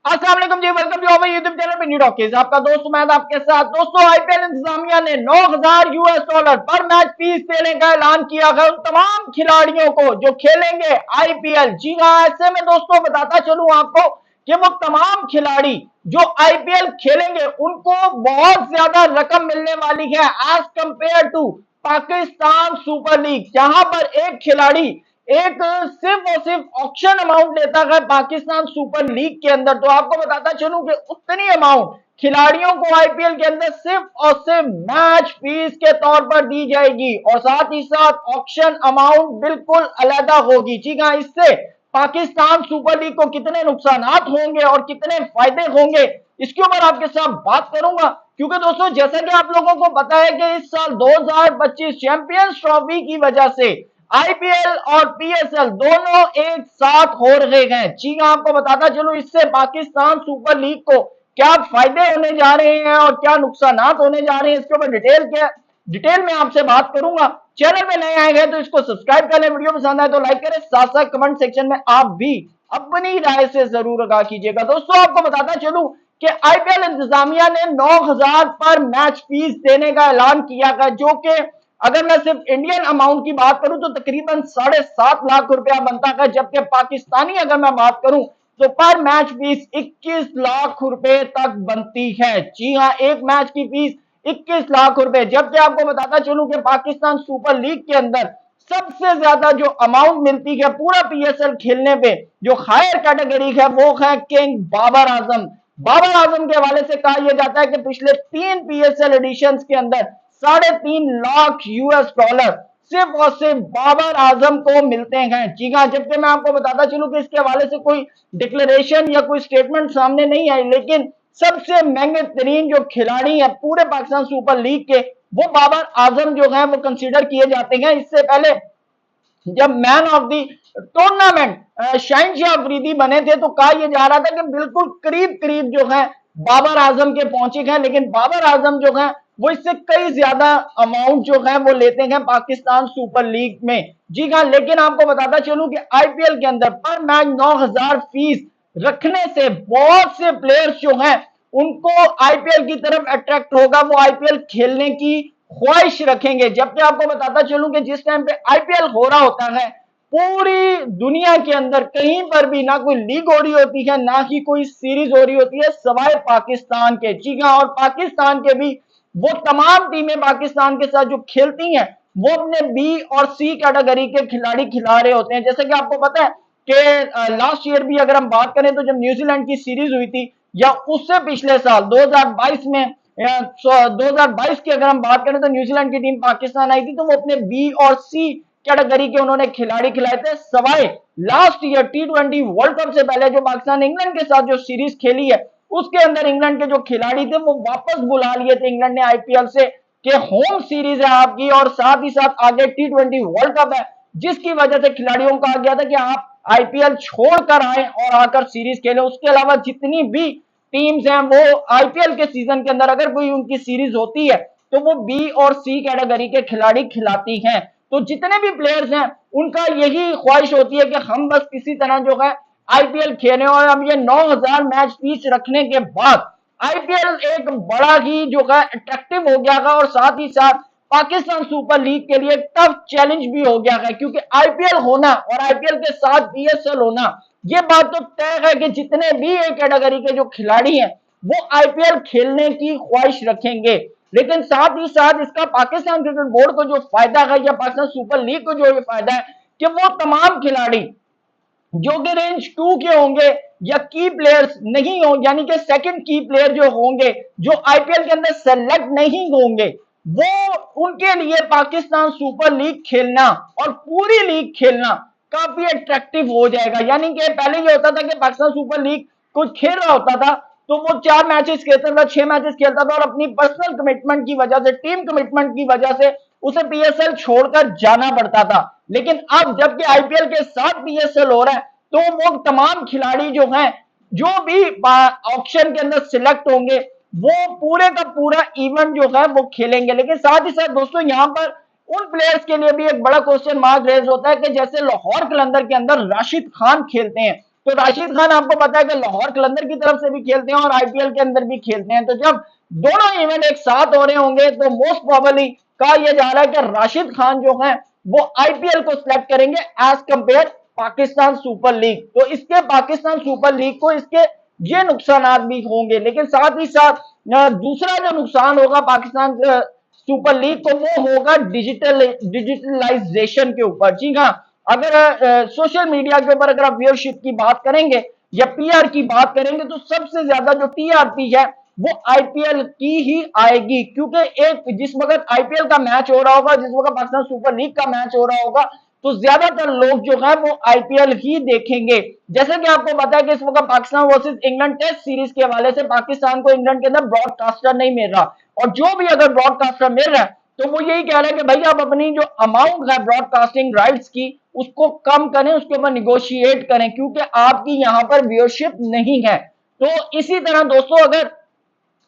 अस्सलाम वालेकुम जी, welcome to our YouTube channel Mini Talkies. आपका दोस्त मैं आपके साथ। दोस्तों, आईपीएल इंतजामिया ने $9,000 पर मैच फीस देने का ऐलान किया है उन तमाम खिलाड़ियों को जो खेलेंगे आईपीएल। जी हाँ, ऐसे में दोस्तों बताता चलूं आपको कि वो तमाम खिलाड़ी जो आईपीएल खेलेंगे उनको बहुत ज्यादा रकम मिलने वाली है as compare to Pakistan super league, जहां पर एक खिलाड़ी एक सिर्फ और सिर्फ ऑक्शन अमाउंट लेता है पाकिस्तान सुपर लीग के अंदर। तो आपको बताता चलूं कि उतनी अमाउंट खिलाड़ियों को आईपीएल के अंदर सिर्फ और सिर्फ मैच फीस के तौर पर दी जाएगी और साथ ही साथ ऑक्शन अमाउंट बिल्कुल अलग होगी। जी हाँ, इससे पाकिस्तान सुपर लीग को कितने नुकसान होंगे और कितने फायदे होंगे इसके ऊपर आपके साथ बात करूंगा। क्योंकि दोस्तों, जैसा कि आप लोगों को पता है कि इस साल 2025 चैंपियंस ट्रॉफी की वजह से आईपीएल और पीएसएल दोनों एक साथ हो रहे हैं। जी हाँ, आपको बताता चलूं इससे पाकिस्तान सुपर लीग को क्या फायदे होने जा रहे हैं और क्या नुकसान होने जा रहे हैं, इसके ऊपर डिटेल में आपसे बात करूंगा। चैनल पे नए आए हैं तो इसको सब्सक्राइब कर लें, वीडियो पसंद आए तो लाइक करें, साथ साथ कमेंट सेक्शन में आप भी अपनी राय से जरूर आगाह कीजिएगा। दोस्तों, आपको बताता चलूं कि आईपीएल इंतजामिया ने 9,000 पर मैच फीस देने का ऐलान किया है, जो कि अगर मैं सिर्फ इंडियन अमाउंट की बात करूं तो तकरीबन 7.5 लाख रुपया बनता है, जबकि पाकिस्तानी अगर मैं बात करूं तो पर मैच फीस 21 लाख रुपए तक बनती है। जी हाँ, एक मैच की फीस 21 लाख रुपए। जबकि आपको बताता चलूं कि पाकिस्तान सुपर लीग के अंदर सबसे ज्यादा जो अमाउंट मिलती है पूरा पीएसएल खेलने पे, जो हायर कैटेगरी है वो है किंग बाबर आजम। बाबर आजम के हवाले से कहा यह जाता है कि पिछले 3 पीएसएल एडिशन के अंदर 3.5 लाख US डॉलर सिर्फ और सिर्फ बाबर आजम को मिलते हैं। जी हाँ, जबकि मैं आपको बताता चलूं कि इसके हवाले से कोई डिक्लेरेशन या कोई स्टेटमेंट सामने नहीं आई, लेकिन सबसे महंगे तरीन जो खिलाड़ी है पूरे पाकिस्तान सुपर लीग के वो बाबर आजम जो है वो कंसीडर किए जाते हैं। इससे पहले जब man of the tournament Shaheen Afridi बने थे तो कहा यह जा रहा था कि बिल्कुल करीब करीब जो है बाबर आजम के पहुंचे हैं, लेकिन बाबर आजम जो है वो इससे कई ज्यादा अमाउंट जो है वो लेते हैं पाकिस्तान सुपर लीग में। जी हाँ, लेकिन आपको बताता चलूं कि आईपीएल के अंदर पर मैच 9,000 फीस रखने से बहुत से प्लेयर्स जो हैं उनको आईपीएल की तरफ अट्रैक्ट होगा, वो आईपीएल खेलने की ख्वाहिश रखेंगे। जबकि आपको बताता चलूं कि जिस टाइम पे आईपीएल हो रहा होता है पूरी दुनिया के अंदर कहीं पर भी ना कोई लीग हो रही होती है ना ही कोई सीरीज हो रही होती है सवाए पाकिस्तान के। जी हाँ, और पाकिस्तान के भी वो तमाम टीमें पाकिस्तान के साथ जो खेलती हैं वो अपने बी और सी कैटेगरी के खिलाड़ी खिला रहे होते हैं। जैसे कि आपको पता है कि लास्ट ईयर भी अगर हम बात करें तो जब न्यूजीलैंड की सीरीज हुई थी या उससे पिछले साल 2022 में 2022 की अगर हम बात करें तो न्यूजीलैंड की टीम पाकिस्तान आई थी तो वो अपने बी और सी कैटेगरी के उन्होंने खिलाड़ी खिलाए थे। सवाए last year T20 world cup से पहले जो पाकिस्तान इंग्लैंड के साथ जो सीरीज खेली है उसके अंदर इंग्लैंड के जो खिलाड़ी थे वो वापस बुला लिए थे इंग्लैंड ने आईपीएल से कि होम सीरीज है आपकी और साथ ही साथ आगे T20 वर्ल्ड कप है, जिसकी वजह से खिलाड़ियों को कहा गया था कि आप आईपीएल छोड़कर आए और आकर सीरीज खेलें। उसके अलावा जितनी भी टीम्स हैं वो आईपीएल के सीजन के अंदर अगर कोई उनकी सीरीज होती है तो वो बी और सी कैटेगरी के खिलाड़ी खिलाती हैं। तो जितने भी प्लेयर्स हैं उनका यही ख्वाहिश होती है कि हम बस किसी तरह जो है आईपीएल खेलें। और अब ये 9,000 मैच फीस रखने के बाद आईपीएल एक बड़ा ही जो है अट्रैक्टिव हो गया है और साथ ही साथ पाकिस्तान सुपर लीग के लिए टफ चैलेंज भी हो गया है, क्योंकि आईपीएल होना और आईपीएल के साथ पीएसएल होना ये बात तो तय है कि जितने भी एक कैटेगरी के जो खिलाड़ी हैं वो आईपीएल खेलने की ख्वाहिश रखेंगे। लेकिन साथ ही साथ इसका पाकिस्तान क्रिकेट बोर्ड को जो फायदा है या पाकिस्तान सुपर लीग को जो फायदा है कि वो तमाम खिलाड़ी जो कि रेंज 2 के होंगे या की प्लेयर्स नहीं हो, यानी कि सेकंड की प्लेयर जो होंगे जो आईपीएल के अंदर सेलेक्ट नहीं होंगे, वो उनके लिए पाकिस्तान सुपर लीग खेलना और पूरी लीग खेलना काफी अट्रैक्टिव हो जाएगा। यानी कि पहले ये होता था कि पाकिस्तान सुपर लीग कोई खेल रहा होता था तो वो 4 मैचेस खेलता था, 6 मैचेस खेलता था और अपनी पर्सनल कमिटमेंट की वजह से, टीम कमिटमेंट की वजह से उसे पीएसएल छोड़कर जाना पड़ता था। लेकिन अब जबकि आईपीएल के साथ पीएसएल हो रहा है तो वो तमाम खिलाड़ी जो हैं जो भी ऑक्शन के अंदर सिलेक्ट होंगे वो पूरे का पूरा इवेंट जो है वो खेलेंगे। लेकिन साथ ही साथ दोस्तों यहाँ पर उन प्लेयर्स के लिए भी एक बड़ा क्वेश्चन मार्क रेज होता है कि जैसे लाहौर कलंदर के अंदर राशिद खान खेलते हैं तो राशिद खान आपको पता है कि लाहौर कलंदर की तरफ से भी खेलते हैं और आईपीएल के अंदर भी खेलते हैं। तो जब दोनों इवेंट एक साथ हो रहे होंगे तो मोस्ट प्रोबेबली कहा यह जा रहा है कि राशिद खान जो है वो आईपीएल को सिलेक्ट करेंगे as compare Pakistan super league. तो इसके पाकिस्तान सुपर लीग को इसके ये नुकसान भी होंगे, लेकिन साथ ही साथ दूसरा जो नुकसान होगा पाकिस्तान सुपर लीग को वो होगा डिजिटलाइजेशन के ऊपर। जी हाँ, अगर सोशल मीडिया के ऊपर अगर आप व्यूअरशिप की बात करेंगे या पीआर की बात करेंगे तो सबसे ज्यादा जो टीआरपी है वो आईपीएल की ही आएगी, क्योंकि एक जिस वक्त आईपीएल का मैच हो रहा होगा, जिस वक्त पाकिस्तान सुपर लीग का मैच हो रहा होगा, तो ज्यादातर लोग जो है वो आईपीएल ही देखेंगे। जैसे कि आपको पता है कि इस वक्त Pakistan versus England test series के हवाले से पाकिस्तान को इंग्लैंड के अंदर ब्रॉडकास्टर नहीं मिल रहा, और जो भी अगर ब्रॉडकास्टर मिल रहा है तो वो यही कह रहे हैं कि भाई आप अपनी जो अमाउंट है ब्रॉडकास्टिंग राइट्स की उसको कम करें, उसके ऊपर निगोशिएट करें, क्योंकि आपकी यहां पर व्यूअरशिप नहीं है। तो इसी तरह दोस्तों अगर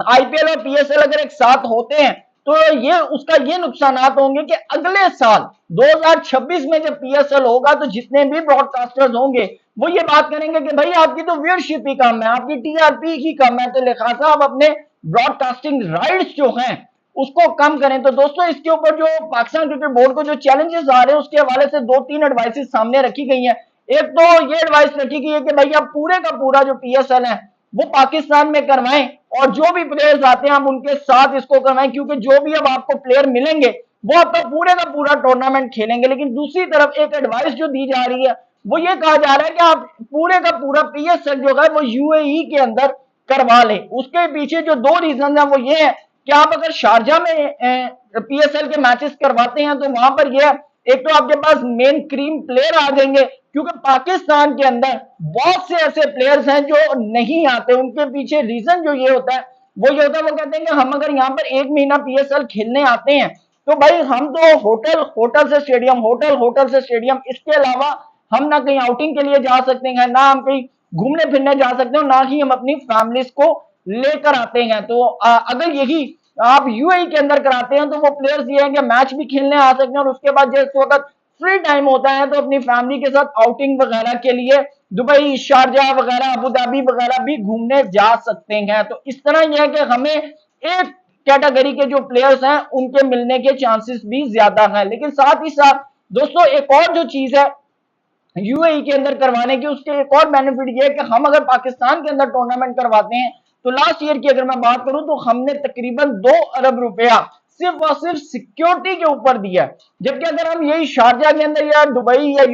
आईपीएल और पीएसएल अगर एक साथ होते हैं तो ये उसका ये नुकसान होंगे कि अगले साल 2026 में जब पीएसएल होगा तो जितने भी ब्रॉडकास्टर्स होंगे वो ये बात करेंगे कि भाई आपकी तो व्यूअरशिप ही कम है, आपकी टीआरपी ही कम है, तो लिहाजा आप अपने ब्रॉडकास्टिंग राइट्स जो हैं उसको कम करें। तो दोस्तों इसके ऊपर जो पाकिस्तान क्रिकेट बोर्ड को जो चैलेंजेस आ रहे हैं उसके हवाले से दो तीन एडवाइसेस सामने रखी गई हैं। एक तो ये एडवाइस रखी गई है कि भाई आप पूरे का पूरा जो पीएसएल है वो पाकिस्तान में करवाएं और जो भी प्लेयर्स आते हैं आप उनके साथ इसको करवाएं, क्योंकि जो भी अब आपको प्लेयर मिलेंगे वो आपका पूरे का पूरा टूर्नामेंट खेलेंगे। लेकिन दूसरी तरफ एक एडवाइस जो दी जा रही है वो ये कहा जा रहा है कि आप पूरे का पूरा पीएसएल जो है वो यूएई के अंदर करवा लें। उसके पीछे जो दो रीजन है वो ये है कि आप अगर शारजा में पीएसएल के मैचेस करवाते हैं तो वहां पर यह एक तो आपके पास मेन क्रीम प्लेयर आ जाएंगे, क्योंकि पाकिस्तान के अंदर बहुत से ऐसे प्लेयर्स हैं जो नहीं आते। उनके पीछे रीजन जो ये होता है वो ये होता है, वो कहते हैं कि हम अगर यहाँ पर एक महीना पीएसएल खेलने आते हैं तो भाई हम तो होटल से स्टेडियम, होटल से स्टेडियम, इसके अलावा हम ना कहीं आउटिंग के लिए जा सकते हैं, ना हम कहीं घूमने फिरने जा सकते हैं, ना ही हम अपनी फैमिलीज को लेकर आते हैं। तो अगर यही आप यूएई के अंदर कराते हैं तो वो प्लेयर्स ये है कि मैच भी खेलने आ सकते हैं और उसके बाद जिस वक्त फ्री टाइम होता है तो अपनी फैमिली के साथ आउटिंग वगैरह के लिए दुबई, शारजा वगैरह, अबू धाबी वगैरह भी घूमने जा सकते हैं। तो इस तरह यह है कि हमें एक कैटेगरी के जो प्लेयर्स हैं उनके मिलने के चांसेस भी ज्यादा हैं। लेकिन साथ ही साथ दोस्तों एक और जो चीज है यूएई के अंदर करवाने की, उसके एक और बेनिफिट ये है कि हम अगर पाकिस्तान के अंदर टूर्नामेंट करवाते हैं तो लास्ट ईयर की अगर मैं बात करूं तो हमने तकरीबन 2 अरब रुपया सिर्फ और सिर्फ सिक्योरिटी के ऊपर दिया है। जबकि अगर हम यही शारजा के अंदर या दुबई या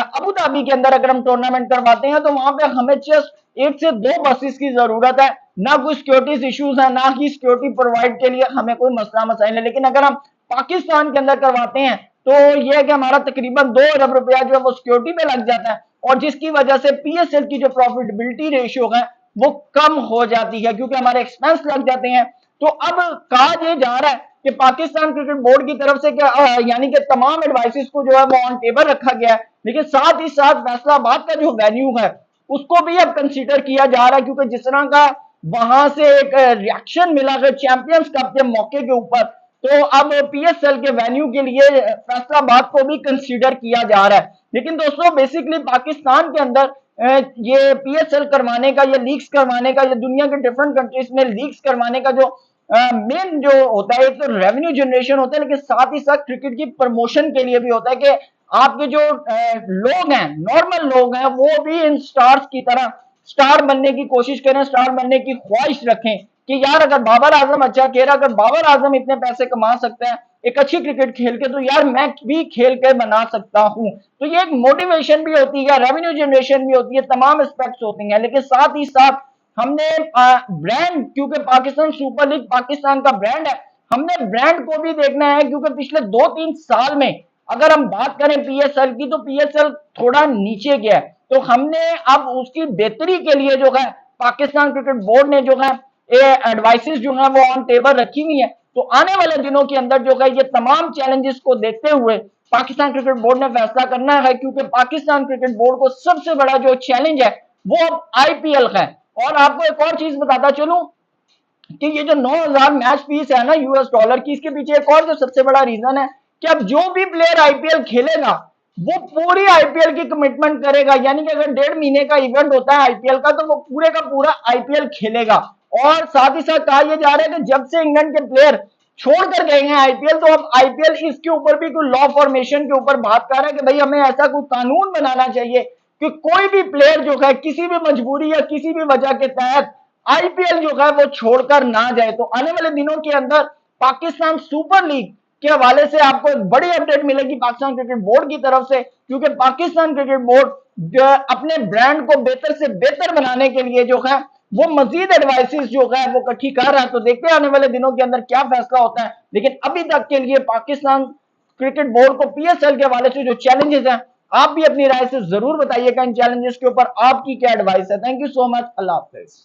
अबू धाबी के अंदर अगर हम टूर्नामेंट करवाते हैं तो वहां पे हमें जस्ट 1 से 2 बसेस की जरूरत है, ना कोई सिक्योरिटी इश्यूज है, ना ही सिक्योरिटी प्रोवाइड के लिए हमें कोई मसला मसाइल है। लेकिन अगर हम पाकिस्तान के अंदर करवाते हैं तो यह है कि हमारा तकरीबन 2 अरब रुपया जो है वो सिक्योरिटी पे लग जाता है, और जिसकी वजह से पीएसएल की जो प्रॉफिटेबिलिटी रेशियो है वो कम हो जाती है, क्योंकि हमारे एक्सपेंस लग जाते हैं। तो अब कहा यह जा रहा है कि पाकिस्तान क्रिकेट बोर्ड की तरफ से क्या यानी कि तमाम एडवाइसेस को जो है वो ऑन टेबल रखा गया है, लेकिन साथ ही साथ फैसलाबाद का जो वेन्यू है उसको भी अब कंसीडर किया जा रहा है, क्योंकि जिस तरह का वहां से एक रिएक्शन मिला है चैंपियंस कप के मौके के ऊपर, तो अब पीएसएल के वेन्यू के लिए फैसलाबाद को भी कंसीडर किया जा रहा है। लेकिन दोस्तों बेसिकली पाकिस्तान के अंदर ये पीएसएल करवाने का या लीग्स करवाने का या दुनिया के डिफरेंट कंट्रीज में लीग्स करवाने का जो मेन जो होता है, एक तो रेवेन्यू जनरेशन होता है, लेकिन साथ ही साथ क्रिकेट की प्रमोशन के लिए भी होता है कि आपके जो लोग हैं, नॉर्मल लोग हैं, वो भी इन स्टार्स की तरह स्टार बनने की कोशिश करें, स्टार बनने की ख्वाहिश रखें कि यार अगर बाबर आजम अच्छा खेल रहा, अगर बाबर आजम इतने पैसे कमा सकता है एक अच्छी क्रिकेट खेल के, तो यार मैं भी खेल के बना सकता हूं। तो ये एक मोटिवेशन भी होती है, रेवेन्यू जनरेशन भी होती है, तमाम एस्पेक्ट्स होती हैं। लेकिन साथ ही साथ हमने ब्रांड, क्योंकि पाकिस्तान सुपर लीग पाकिस्तान का ब्रांड है, हमने ब्रांड को भी देखना है, क्योंकि पिछले 2-3 साल में अगर हम बात करें पीएसएल की तो पीएसएल थोड़ा नीचे गया है। तो हमने अब उसकी बेहतरी के लिए जो है पाकिस्तान क्रिकेट बोर्ड ने जो है एडवाइसेस जो है वो ऑन टेबल रखी हुई है। तो आने वाले दिनों के अंदर जो है ये तमाम चैलेंजेस को देखते हुए पाकिस्तान क्रिकेट बोर्ड ने फैसला करना है, क्योंकि पाकिस्तान क्रिकेट बोर्ड को सबसे बड़ा जो चैलेंज है वो अब आईपीएल का है। और आपको एक और चीज बताता चलूं कि ये जो 9,000 मैच फीस है ना यूएस डॉलर की, इसके पीछे एक और जो सबसे बड़ा रीजन है कि अब जो भी प्लेयर आईपीएल खेलेगा वो पूरी आईपीएल की कमिटमेंट करेगा, यानी कि अगर 1.5 महीने का इवेंट होता है आईपीएल का, तो वो पूरे का पूरा आईपीएल खेलेगा। और साथ ही साथ कहा यह जा रहा है कि जब से इंग्लैंड के प्लेयर छोड़कर गए हैं आईपीएल, तो अब आईपीएल इसके ऊपर भी कोई लॉ फॉर्मेशन के ऊपर बात कर रहा है कि भाई हमें ऐसा कोई कानून बनाना चाहिए कि कोई भी प्लेयर जो है किसी भी मजबूरी या किसी भी वजह के तहत आईपीएल जो है वो छोड़कर ना जाए। तो आने वाले दिनों के अंदर पाकिस्तान सुपर लीग के हवाले से आपको एक बड़ी अपडेट मिलेगी पाकिस्तान क्रिकेट बोर्ड की तरफ से, क्योंकि पाकिस्तान क्रिकेट बोर्ड अपने ब्रांड को बेहतर से बेहतर बनाने के लिए जो है वो मजीद एडवाइसेस जो है वो इकट्ठी कर रहा है। तो देखते हैं आने वाले दिनों के अंदर क्या फैसला होता है, लेकिन अभी तक के लिए पाकिस्तान क्रिकेट बोर्ड को पीएसएल के हवाले से जो चैलेंजेस हैं, आप भी अपनी राय से जरूर बताइएगा इन चैलेंजेस के ऊपर आपकी क्या एडवाइस है। Thank you so much, Allah Hafiz.